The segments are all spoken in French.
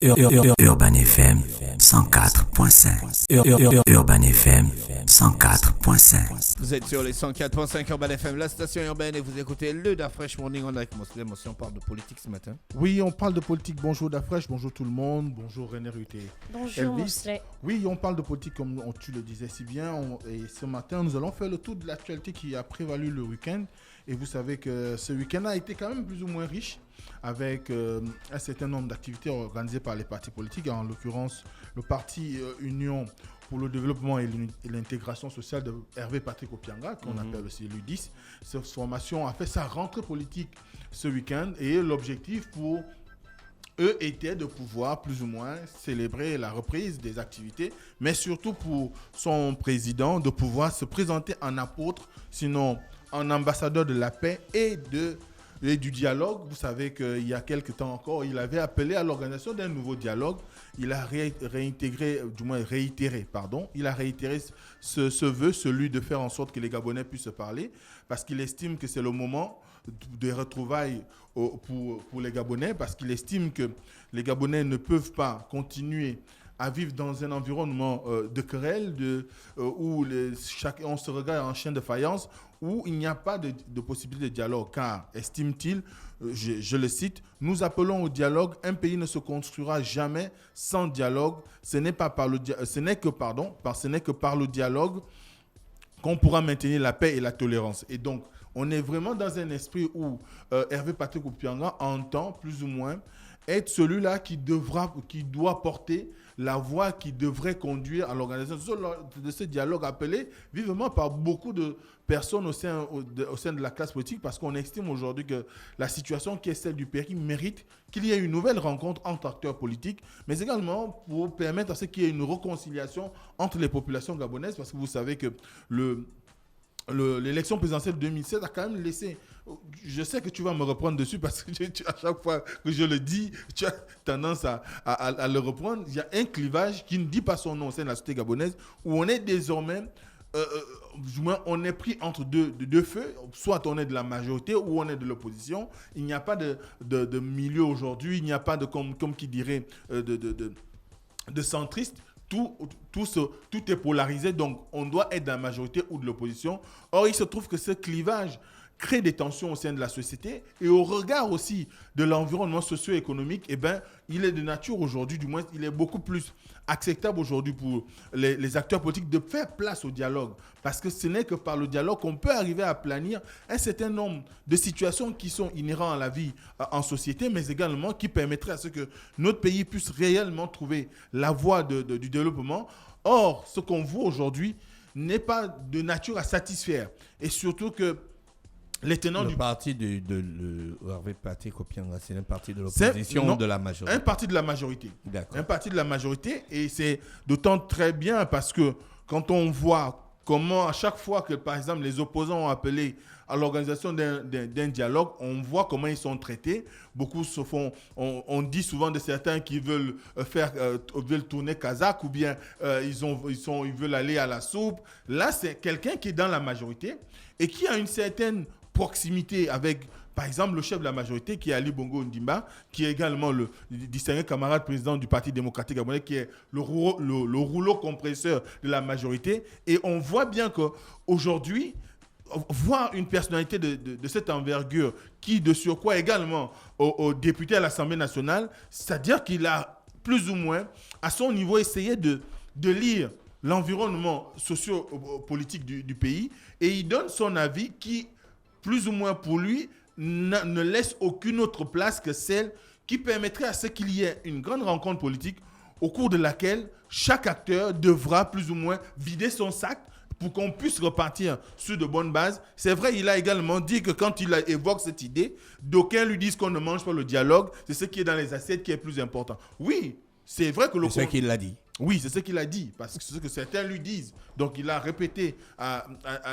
Urban FM 104.5. Urban FM 104.5. Vous êtes sur les 104.5 Urban FM, la station urbaine, et vous écoutez le Da Fresh Morning. On a avec l'émotion, on parle de politique ce matin. Oui, on parle de politique. Bonjour Da Fresh, bonjour tout le monde, bonjour René Ruté. Bonjour Mosley. Oui, on parle de politique comme tu le disais si bien. Et ce matin, nous allons faire le tour de l'actualité qui a prévalu le week-end. Et vous savez que ce week-end a été quand même plus ou moins riche, avec un certain nombre d'activités organisées par les partis politiques, en l'occurrence le parti Union pour le développement et l'intégration sociale de Hervé Patrick Opianga, qu'on appelle aussi l'UDIS. Cette formation a fait sa rentrée politique ce week-end et l'objectif pour eux était de pouvoir plus ou moins célébrer la reprise des activités, mais surtout pour son président de pouvoir se présenter en apôtre, sinon en ambassadeur de la paix et du dialogue. Vous savez qu'il y a quelques temps encore, il avait appelé à l'organisation d'un nouveau dialogue. Il a réitéré ce vœu, celui de faire en sorte que les Gabonais puissent se parler, parce qu'il estime que c'est le moment de retrouvailles pour les Gabonais, parce qu'il estime que les Gabonais ne peuvent pas continuer à vivre dans un environnement de querelle, où on se regarde en chien de faïence, où il n'y a pas de possibilité de dialogue, car, estime-t-il, je le cite, « Nous appelons au dialogue, un pays ne se construira jamais sans dialogue, ce n'est que par le dialogue qu'on pourra maintenir la paix et la tolérance. » Et donc, on est vraiment dans un esprit où Hervé Patrick Opianga entend plus ou moins être celui-là qui doit porter la voie qui devrait conduire à l'organisation de ce dialogue appelé vivement par beaucoup de personnes au sein de la classe politique, parce qu'on estime aujourd'hui que la situation qui est celle du pays mérite qu'il y ait une nouvelle rencontre entre acteurs politiques, mais également pour permettre à ce qu'il y ait une réconciliation entre les populations gabonaises, parce que vous savez que l'élection présidentielle de 2007 a quand même laissé... Je sais que tu vas me reprendre dessus parce que à chaque fois que je le dis, tu as tendance à le reprendre. Il y a un clivage qui ne dit pas son nom au sein de la société gabonaise, où on est désormais... du moins, on est pris entre deux feux. Soit on est de la majorité ou on est de l'opposition. Il n'y a pas de milieu aujourd'hui. Il n'y a pas de, comme qui dirait, de centriste. Tout est polarisé, donc on doit être de la majorité ou de l'opposition. Or, il se trouve que ce clivage crée des tensions au sein de la société, et au regard aussi de l'environnement socio-économique, il est de nature aujourd'hui, du moins il est beaucoup plus acceptable aujourd'hui pour les acteurs politiques de faire place au dialogue, parce que ce n'est que par le dialogue qu'on peut arriver à planir un certain nombre de situations qui sont inhérentes à la vie en société, mais également qui permettraient à ce que notre pays puisse réellement trouver la voie du développement. Or, ce qu'on voit aujourd'hui n'est pas de nature à satisfaire, et surtout que parti de Hervé Patrick Opianga, c'est un parti de l'opposition ou de la majorité? Un parti de la majorité. D'accord. Un parti de la majorité, et c'est d'autant très bien parce que quand on voit comment à chaque fois que, par exemple, les opposants ont appelé à l'organisation d'un dialogue, on voit comment ils sont traités. Beaucoup se font, on dit souvent de certains qui veulent tourner kazakh, ou bien ils veulent aller à la soupe. Là, c'est quelqu'un qui est dans la majorité et qui a une certaine proximité avec, par exemple, le chef de la majorité, qui est Ali Bongo Ondimba, qui est également le distingué camarade président du Parti démocratique gabonais, qui est le rouleau compresseur de la majorité. Et on voit bien qu'aujourd'hui, voir une personnalité de cette envergure, qui de surcroît également au député à l'Assemblée nationale, c'est-à-dire qu'il a plus ou moins, à son niveau, essayé de lire l'environnement socio-politique du pays, et il donne son avis qui, plus ou moins pour lui, ne laisse aucune autre place que celle qui permettrait à ce qu'il y ait une grande rencontre politique au cours de laquelle chaque acteur devra plus ou moins vider son sac pour qu'on puisse repartir sur de bonnes bases. C'est vrai, il a également dit que quand il évoque cette idée, d'aucuns lui disent qu'on ne mange pas le dialogue, c'est ce qui est dans les assiettes qui est plus important. Oui, c'est vrai que c'est ce qu'il l'a dit. Oui, c'est ce qu'il a dit, parce que c'est ce que certains lui disent. Donc, il a répété à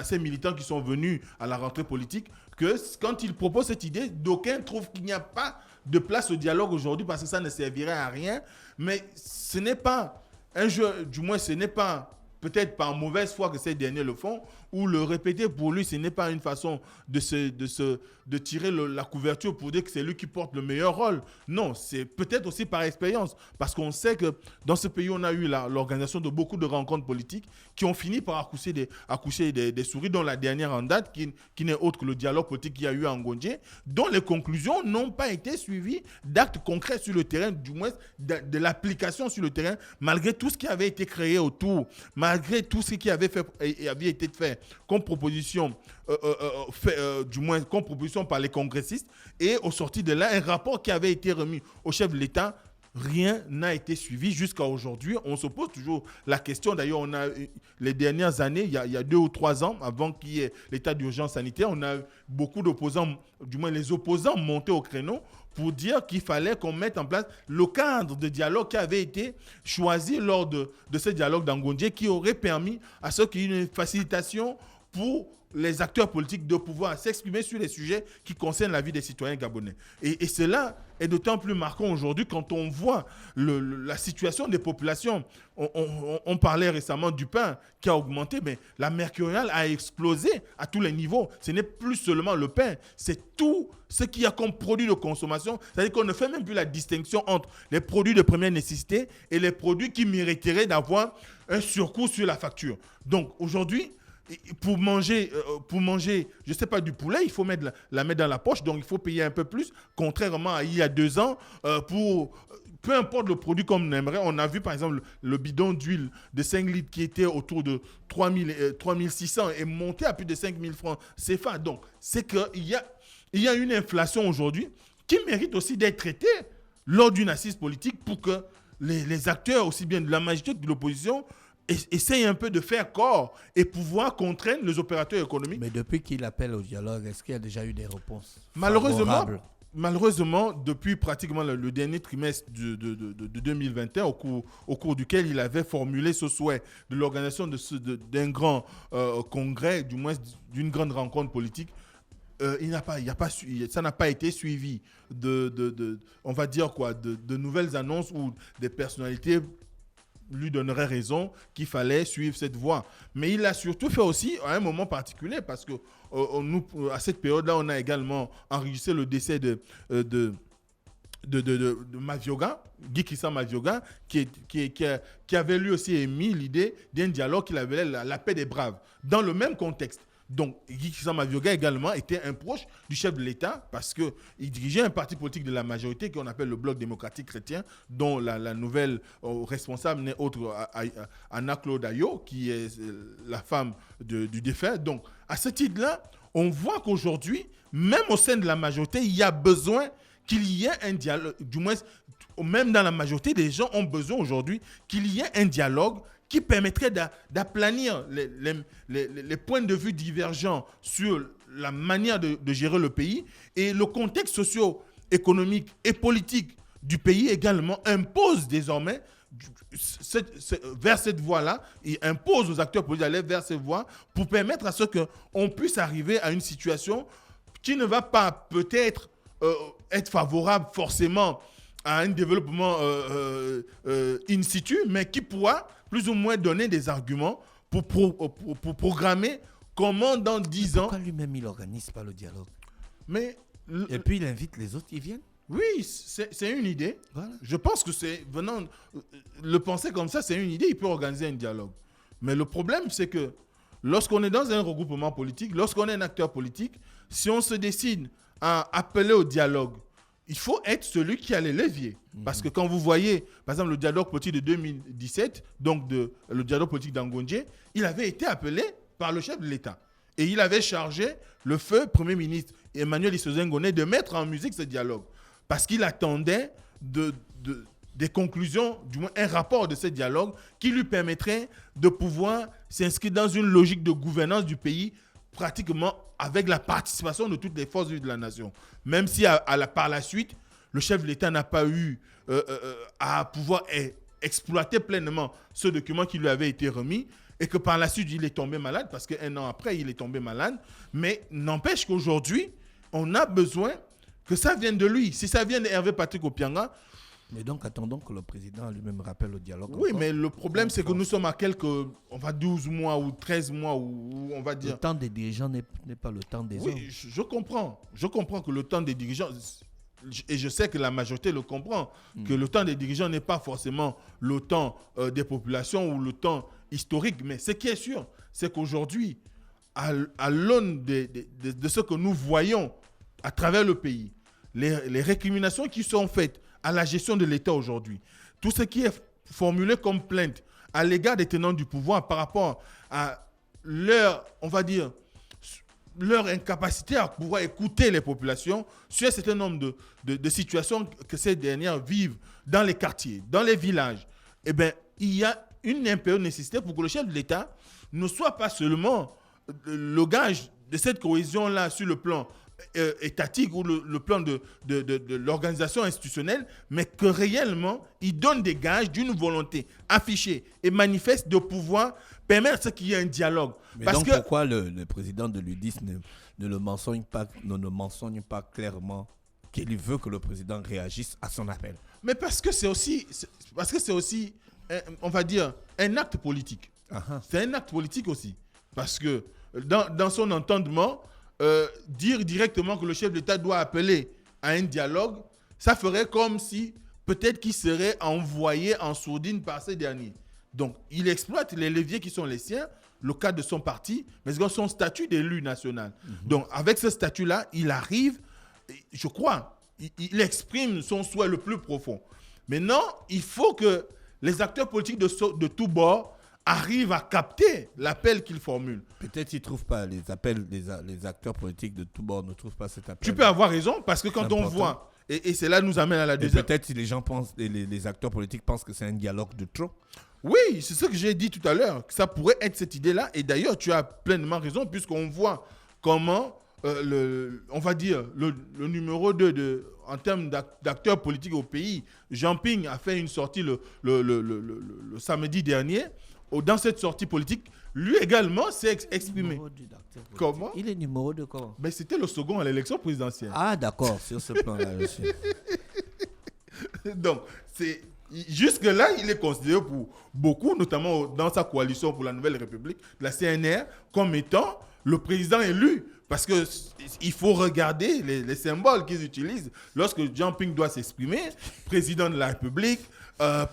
ces militants qui sont venus à la rentrée politique que quand il propose cette idée, d'aucuns trouvent qu'il n'y a pas de place au dialogue aujourd'hui parce que ça ne servirait à rien. Mais ce n'est pas un jeu, du moins ce n'est pas peut-être par mauvaise foi que ces derniers le font, ou le répéter pour lui, ce n'est pas une façon de tirer la couverture pour dire que c'est lui qui porte le meilleur rôle. Non, c'est peut-être aussi par expérience, parce qu'on sait que dans ce pays, on a eu l'organisation de beaucoup de rencontres politiques qui ont fini par accoucher des souris, dont la dernière en date, qui n'est autre que le dialogue politique qu'il y a eu à Ngondje, dont les conclusions n'ont pas été suivies d'actes concrets sur le terrain, du moins de l'application sur le terrain, malgré tout ce qui avait été créé autour, malgré tout ce qui avait été fait comme proposition, du moins comme proposition par les congressistes, et au sorti de là, un rapport qui avait été remis au chef de l'État. Rien n'a été suivi jusqu'à aujourd'hui. On se pose toujours la question. D'ailleurs, on a les dernières années, il y a 2 ou 3 ans, avant qu'il y ait l'état d'urgence sanitaire, on a beaucoup d'opposants, du moins les opposants montés au créneau pour dire qu'il fallait qu'on mette en place le cadre de dialogue qui avait été choisi lors de ce dialogue d'Angondje, qui aurait permis à ceux qui ont une facilitation pour les acteurs politiques de pouvoir s'exprimer sur les sujets qui concernent la vie des citoyens gabonais. Et cela est d'autant plus marquant aujourd'hui quand on voit la situation des populations. On parlait récemment du pain qui a augmenté, mais la mercuriale a explosé à tous les niveaux. Ce n'est plus seulement le pain, c'est tout ce qu'il y a comme produit de consommation. C'est-à-dire qu'on ne fait même plus la distinction entre les produits de première nécessité et les produits qui mériteraient d'avoir un surcoût sur la facture. Donc aujourd'hui, pour manger, je ne sais pas, du poulet, il faut la mettre dans la poche, donc il faut payer un peu plus, contrairement à il y a 2 ans, pour peu importe le produit qu'on aimerait. On a vu par exemple le bidon d'huile de 5 litres qui était autour de 3 600 et monté à plus de 5 000 francs CFA. Donc c'est qu'il y a une inflation aujourd'hui qui mérite aussi d'être traitée lors d'une assise politique pour que les acteurs, aussi bien de la majorité que de l'opposition, essaye un peu de faire corps et pouvoir contraindre les opérateurs économiques. Mais depuis qu'il appelle au dialogue, est-ce qu'il y a déjà eu des réponses Malheureusement, depuis pratiquement le dernier trimestre de 2021, au cours duquel il avait formulé ce souhait de l'organisation d'un grand congrès, du moins d'une grande rencontre politique, ça n'a pas été suivi on va dire quoi, de nouvelles annonces ou des personnalités lui donnerait raison qu'il fallait suivre cette voie. Mais il l'a surtout fait aussi à un moment particulier parce que à cette période-là, on a également enregistré le décès de Mavioga, Guy Christian Mavioga, qui avait lui aussi émis l'idée d'un dialogue qu'il avait la paix des braves, dans le même contexte. Donc, Guy Christian Mavioga également était un proche du chef de l'État parce qu'il dirigeait un parti politique de la majorité qu'on appelle le Bloc démocratique chrétien, dont la nouvelle responsable n'est autre Anna Claude Ayo, qui est la femme du défunt. Donc, à ce titre-là, on voit qu'aujourd'hui, même au sein de la majorité, il y a besoin qu'il y ait un dialogue. Du moins, même dans la majorité, les gens ont besoin aujourd'hui qu'il y ait un dialogue qui permettrait d'aplanir les points de vue divergents sur la manière de gérer le pays. Et le contexte socio-économique et politique du pays également impose désormais vers cette voie-là, il impose aux acteurs politiques d'aller vers cette voie pour permettre à ce qu'on puisse arriver à une situation qui ne va pas peut-être être favorable forcément à un développement in situ, mais qui pourra plus ou moins donner des arguments pour programmer comment dans 10 ans... Pourquoi lui-même il n'organise pas le dialogue? Et puis il invite les autres qui viennent? Oui, c'est une idée. Voilà. Je pense que le penser comme ça, c'est une idée, il peut organiser un dialogue. Mais le problème, c'est que lorsqu'on est dans un regroupement politique, lorsqu'on est un acteur politique, si on se décide à appeler au dialogue, il faut être celui qui a les leviers. Parce que quand vous voyez, par exemple, le dialogue politique de 2017, donc le dialogue politique d'Angondje, il avait été appelé par le chef de l'État. Et il avait chargé le feu Premier ministre Emmanuel Isozen Ngoné de mettre en musique ce dialogue. Parce qu'il attendait des conclusions, du moins un rapport de ce dialogue qui lui permettrait de pouvoir s'inscrire dans une logique de gouvernance du pays pratiquement avec la participation de toutes les forces vives de la nation. Même si par la suite, le chef de l'État n'a pas eu à pouvoir exploiter pleinement ce document qui lui avait été remis et que par la suite, il est tombé malade parce qu'un an après, il est tombé malade. Mais n'empêche qu'aujourd'hui, on a besoin que ça vienne de lui. Si ça vient d'Hervé Patrick Opianga, Mais donc, attendons que le président lui-même rappelle le dialogue. Oui, encore. mais le problème, c'est que nous sommes à quelques, on va 12 mois ou 13 mois, ou on va Le dire... temps des dirigeants n'est pas le temps des hommes. Oui, je comprends. Je comprends que le temps des dirigeants, et je sais que la majorité le comprend, que le temps des dirigeants n'est pas forcément le temps des populations ou le temps historique. Mais ce qui est sûr, c'est qu'aujourd'hui, à l'aune de ce que nous voyons à travers le pays, les récriminations qui sont faites à la gestion de l'État aujourd'hui, tout ce qui est formulé comme plainte à l'égard des tenants du pouvoir par rapport à leur, on va dire, leur incapacité à pouvoir écouter les populations sur un certain nombre de situations que ces dernières vivent dans les quartiers, dans les villages, eh bien, il y a une impérieuse nécessité pour que le chef de l'État ne soit pas seulement le gage de cette cohésion-là sur le plan étatique ou le plan de l'organisation institutionnelle, mais que réellement, il donne des gages d'une volonté affichée et manifeste de pouvoir permettre ce qu'il y ait un dialogue. Mais Parce donc, que, pourquoi le président de l'UDIS ne le mentionne pas clairement qu'il veut que le président réagisse à son appel? mais parce que c'est aussi, on va dire, un acte politique. Uh-huh. C'est un acte politique aussi. Parce que dans son entendement, dire directement que le chef de l'État doit appeler à un dialogue, ça ferait comme si peut-être qu'il serait envoyé en sourdine par ces derniers. Donc, il exploite les leviers qui sont les siens, le cadre de son parti, mais également son statut d'élu national. Donc, avec ce statut-là, il arrive, je crois, il exprime son souhait le plus profond. Maintenant, il faut que les acteurs politiques de tous bords arrivent à capter l'appel qu'il formule. Peut-être qu'ils ne trouvent pas les appels, les acteurs politiques de tous bords ne trouvent pas cet appel. Tu peux avoir raison, parce que quand on important. voit, et c'est là nous amène à la Et deuxième... peut-être si les gens pensent, les acteurs politiques pensent que c'est un dialogue de trop. Oui, c'est ce que j'ai dit tout à l'heure, que ça pourrait être cette idée-là. Et d'ailleurs, tu as pleinement raison, puisqu'on voit comment, on va dire, le numéro 2 en termes d'acteurs politiques au pays, Jean Ping a fait une sortie le samedi dernier. Dans cette sortie politique, lui également s'est exprimé. Comment? Il est numéro 2 comment? Ben, c'était le second à l'élection présidentielle. Ah d'accord, sur ce plan-là. Donc, jusque-là, il est considéré pour beaucoup, notamment dans sa coalition pour la Nouvelle République, la CNR, comme étant le président élu. Parce qu'il faut regarder les symboles qu'ils utilisent lorsque Jean Ping doit s'exprimer, président de la République,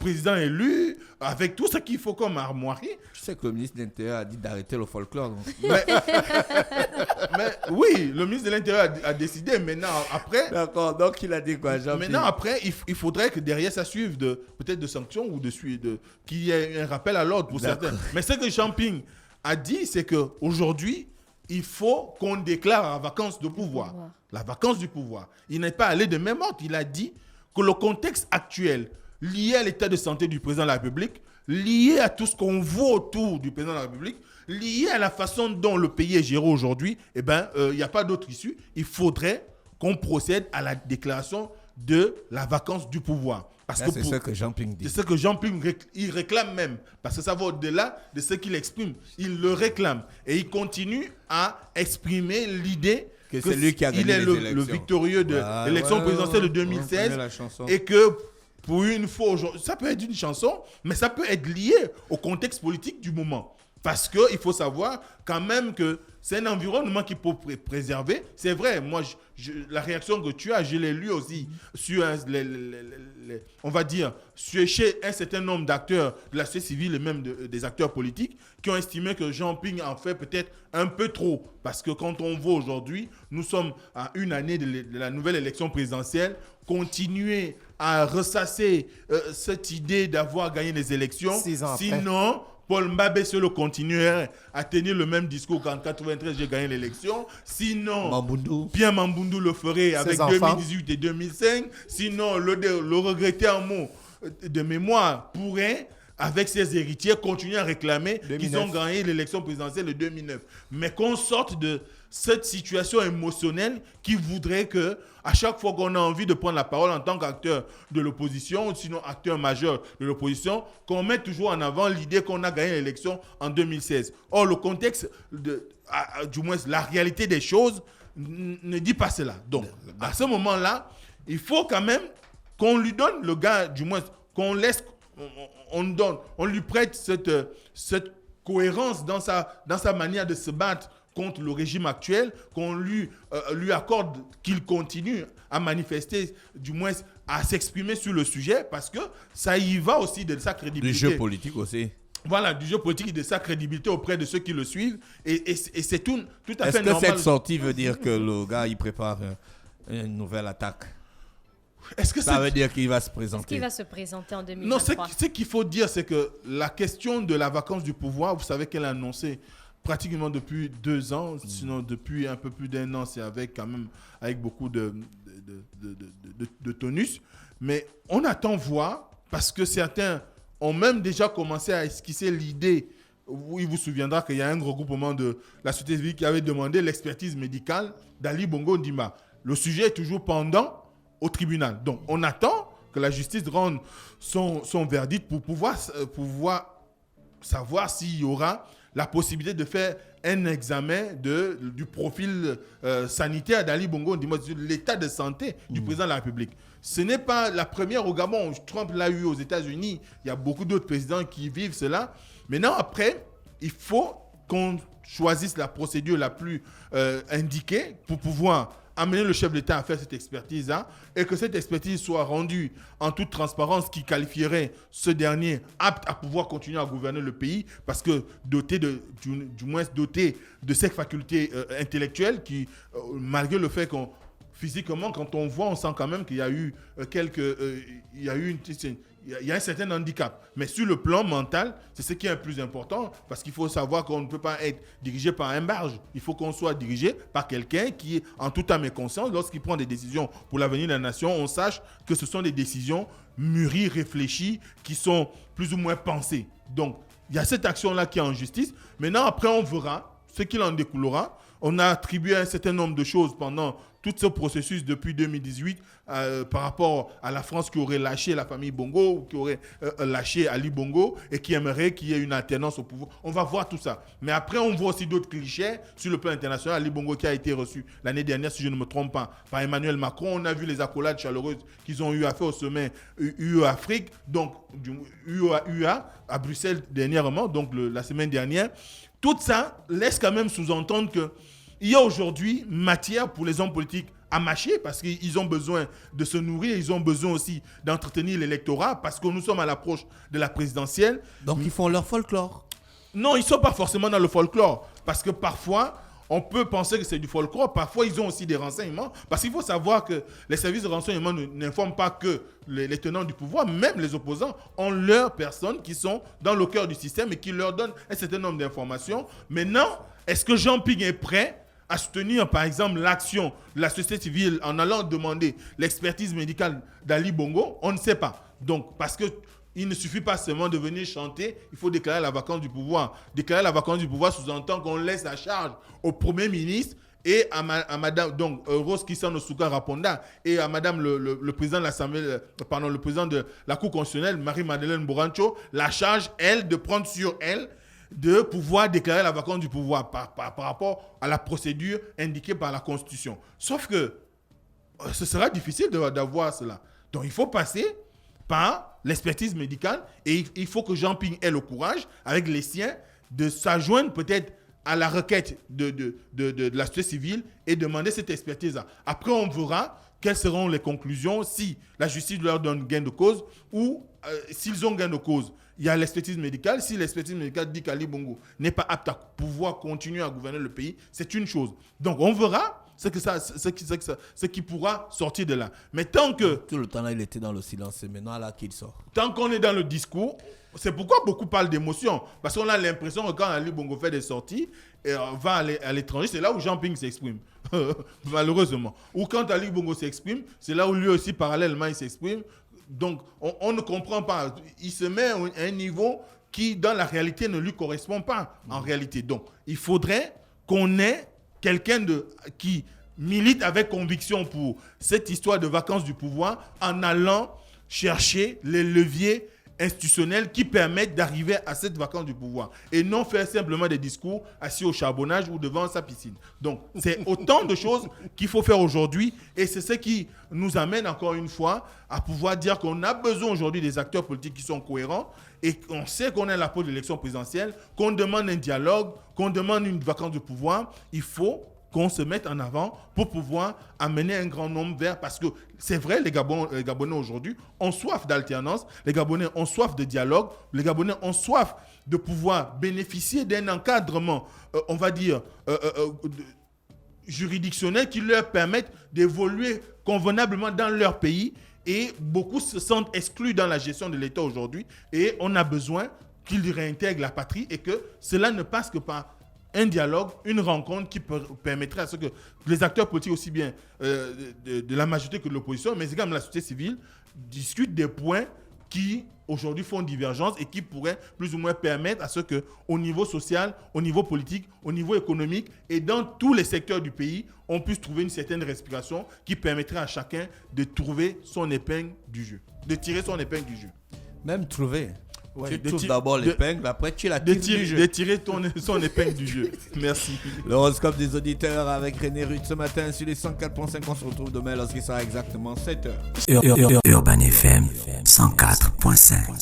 président élu, avec tout ce qu'il faut comme armoirie. Tu sais que le ministre de l'Intérieur a dit d'arrêter le folklore. Donc. Mais oui, le ministre de l'Intérieur a décidé. Maintenant, après... D'accord, donc il a dit quoi, Jean-Pierre? Maintenant, après, il faudrait que derrière ça suive peut-être de sanctions ou qu'il y ait un rappel à l'ordre pour certains. Mais ce que Jean Ping a dit, c'est qu'aujourd'hui, il faut qu'on déclare la vacance de pouvoir. La vacance du pouvoir. Il n'est pas allé de même ordre. Il a dit que le contexte actuel, lié à l'état de santé du président de la République, lié à tout ce qu'on voit autour du président de la République, lié à la façon dont le pays est géré aujourd'hui, eh ben, il n'y a pas d'autre issue. Il faudrait qu'on procède à la déclaration de la vacance du pouvoir. C'est ce que Jean Ping dit. C'est ce que Jean Ping il réclame même. Parce que ça va au-delà de ce qu'il exprime. Il le réclame. Et il continue à exprimer l'idée que c'est lui qui a gagné les élections. le victorieux de l'élection présidentielle de 2016. Et que pour une fois aujourd'hui, ça peut être une chanson, mais ça peut être lié au contexte politique du moment. Parce qu'il faut savoir quand même que c'est un environnement qu'il faut préserver. C'est vrai, moi, la réaction que tu as, je l'ai lu aussi sur, on va dire, chez un certain nombre d'acteurs de la société civile et même des acteurs politiques qui ont estimé que Jean Ping en fait peut-être un peu trop. Parce que quand on voit aujourd'hui, nous sommes à une année de la nouvelle élection présidentielle, continuer à ressasser cette idée d'avoir gagné les élections. 6 ans Sinon... après. Paul Mbabé le continuerait à tenir le même discours qu'en 93, j'ai gagné l'élection. Sinon, Pierre Mamboundou le ferait avec 2018 et 2005. Sinon, le regretté en mots de mémoire pourrait, avec ses héritiers, continuer à réclamer 2009. qu'ils ont gagné l'élection présidentielle de 2009. Mais qu'on sorte de cette situation émotionnelle qui voudrait que, à chaque fois qu'on a envie de prendre la parole en tant qu'acteur de l'opposition, ou sinon acteur majeur de l'opposition, qu'on mette toujours en avant l'idée qu'on a gagné l'élection en 2016. Or, le contexte, du moins la réalité des choses, ne dit pas cela. Donc, à ce moment-là, il faut quand même qu'on lui donne, le gars, du moins, qu'on laisse, on lui prête cette cohérence dans sa manière de se battre contre le régime actuel, qu'on lui accorde qu'il continue à manifester, du moins à s'exprimer sur le sujet, parce que ça y va aussi de sa crédibilité. Du jeu politique aussi. Voilà, du jeu politique et de sa crédibilité auprès de ceux qui le suivent. Et c'est tout à fait normal. Est-ce que cette sortie veut dire que le gars, il prépare une nouvelle attaque? Ça veut dire qu'il va se présenter? Est-ce qu'il va se présenter en 2023? Non, ce qu'il faut dire, c'est que la question de la vacance du pouvoir, vous savez qu'elle a annoncé pratiquement depuis 2 ans, sinon depuis un peu plus d'1 an, c'est avec beaucoup de tonus. Mais on attend voir, parce que certains ont même déjà commencé à esquisser l'idée. Il vous souviendra qu'il y a un regroupement de la société civile qui avait demandé l'expertise médicale d'Ali Bongo Ondimba. Le sujet est toujours pendant au tribunal. Donc, on attend que la justice rende son verdict pour pouvoir savoir s'il y aura la possibilité de faire un examen du profil sanitaire d'Ali Bongo Ondimba, sur l'état de santé du président de la République. Ce n'est pas la première au Gabon. Trump l'a eu aux États-Unis. Il y a beaucoup d'autres présidents qui vivent cela. Maintenant, après, il faut qu'on choisisse la procédure la plus indiquée pour pouvoir amener le chef d'État à faire cette expertise-là et que cette expertise soit rendue en toute transparence qui qualifierait ce dernier apte à pouvoir continuer à gouverner le pays parce que doté du moins doté de ces facultés intellectuelles qui, malgré le fait qu'on physiquement, quand on voit, on sent quand même qu'il y a eu il y a un certain handicap. Mais sur le plan mental, c'est ce qui est le plus important parce qu'il faut savoir qu'on ne peut pas être dirigé par un barge. Il faut qu'on soit dirigé par quelqu'un qui est en toute âme et conscience. Lorsqu'il prend des décisions pour l'avenir de la nation, on sache que ce sont des décisions mûries, réfléchies, qui sont plus ou moins pensées. Donc, il y a cette action-là qui est en justice. Maintenant, après, on verra ce qu'il en découlera. On a attribué un certain nombre de choses pendant tout ce processus depuis 2018 par rapport à la France qui aurait lâché la famille Bongo ou qui aurait lâché Ali Bongo et qui aimerait qu'il y ait une alternance au pouvoir. On va voir tout ça. Mais après, on voit aussi d'autres clichés sur le plan international. Ali Bongo qui a été reçu l'année dernière, si je ne me trompe pas, par Emmanuel Macron. On a vu les accolades chaleureuses qu'ils ont eu à faire au sommet UE-Afrique, donc UE-UA à Bruxelles dernièrement, donc la semaine dernière. Tout ça laisse quand même sous-entendre qu'il y a aujourd'hui matière pour les hommes politiques à mâcher parce qu'ils ont besoin de se nourrir, ils ont besoin aussi d'entretenir l'électorat parce que nous sommes à l'approche de la présidentielle. Donc ils font leur folklore? Non, ils ne sont pas forcément dans le folklore parce que parfois, on peut penser que c'est du folklore. Parfois, ils ont aussi des renseignements. Parce qu'il faut savoir que les services de renseignement n'informent pas que les tenants du pouvoir. Même les opposants ont leurs personnes qui sont dans le cœur du système et qui leur donnent un certain nombre d'informations. Maintenant, est-ce que Jean Ping est prêt à soutenir, par exemple, l'action de la société civile en allant demander l'expertise médicale d'Ali Bongo? On ne sait pas. Donc, parce que il ne suffit pas seulement de venir chanter, il faut déclarer la vacance du pouvoir. Déclarer la vacance du pouvoir sous-entend qu'on laisse la charge au Premier ministre et à Madame Rose Kisano Souka Raponda et à Madame le président de l'Assemblée, le président de la Cour constitutionnelle, Marie-Madeleine Borancho, la charge, elle, de prendre sur elle de pouvoir déclarer la vacance du pouvoir par rapport à la procédure indiquée par la Constitution. Sauf que ce sera difficile d'avoir cela. Donc il faut passer par l'expertise médicale et il faut que Jean Ping ait le courage, avec les siens, de s'adjoindre peut-être à la requête de la société civile et demander cette expertise-là. Après, on verra quelles seront les conclusions, si la justice leur donne gain de cause ou s'ils ont gain de cause. Il y a l'expertise médicale. Si l'expertise médicale dit qu'Ali Bongo n'est pas apte à pouvoir continuer à gouverner le pays, c'est une chose. Donc, on verra ce qui pourra sortir de là. Mais tant que... Tout le temps là, il était dans le silence. C'est maintenant là qu'il sort. Tant qu'on est dans le discours, c'est pourquoi beaucoup parlent d'émotion. Parce qu'on a l'impression que quand Ali Bongo fait des sorties, et va à l'étranger, c'est là où Jean Ping s'exprime. Malheureusement. Ou quand Ali Bongo s'exprime, c'est là où lui aussi, parallèlement, il s'exprime. Donc, on ne comprend pas. Il se met à un niveau qui, dans la réalité, ne lui correspond pas en réalité. Donc, il faudrait qu'on ait quelqu'un qui milite avec conviction pour cette histoire de vacance du pouvoir en allant chercher les leviers institutionnels qui permettent d'arriver à cette vacance du pouvoir et non faire simplement des discours assis au charbonnage ou devant sa piscine. Donc, c'est autant de choses qu'il faut faire aujourd'hui et c'est ce qui nous amène encore une fois à pouvoir dire qu'on a besoin aujourd'hui des acteurs politiques qui sont cohérents et qu'on sait qu'on est à l'approche de l'élection présidentielle, qu'on demande un dialogue, qu'on demande une vacance de pouvoir. Il faut qu'on se mette en avant pour pouvoir amener un grand nombre vers... Parce que c'est vrai, les Gabonais aujourd'hui ont soif d'alternance, les Gabonais ont soif de dialogue, les Gabonais ont soif de pouvoir bénéficier d'un encadrement, on va dire, juridictionnel qui leur permette d'évoluer convenablement dans leur pays. Et beaucoup se sentent exclus dans la gestion de l'État aujourd'hui. Et on a besoin qu'ils réintègrent la patrie et que cela ne passe que par un dialogue, une rencontre qui permettrait à ce que les acteurs politiques, aussi bien de la majorité que de l'opposition, mais également la société civile, discutent des points qui aujourd'hui font divergence et qui pourraient plus ou moins permettre à ce qu'au niveau social, au niveau politique, au niveau économique et dans tous les secteurs du pays, on puisse trouver une certaine respiration qui permettrait à chacun de trouver son épingle du jeu, de tirer son épingle du jeu. Même trouver. Ouais, tu trouves d'abord l'épingle, après tu la tires du jeu. De tirer son épingle du jeu. Merci. L'horoscope des auditeurs avec René Ruth ce matin sur les 104.5. On se retrouve demain lorsqu'il sera exactement 7h. Urban FM 104.5.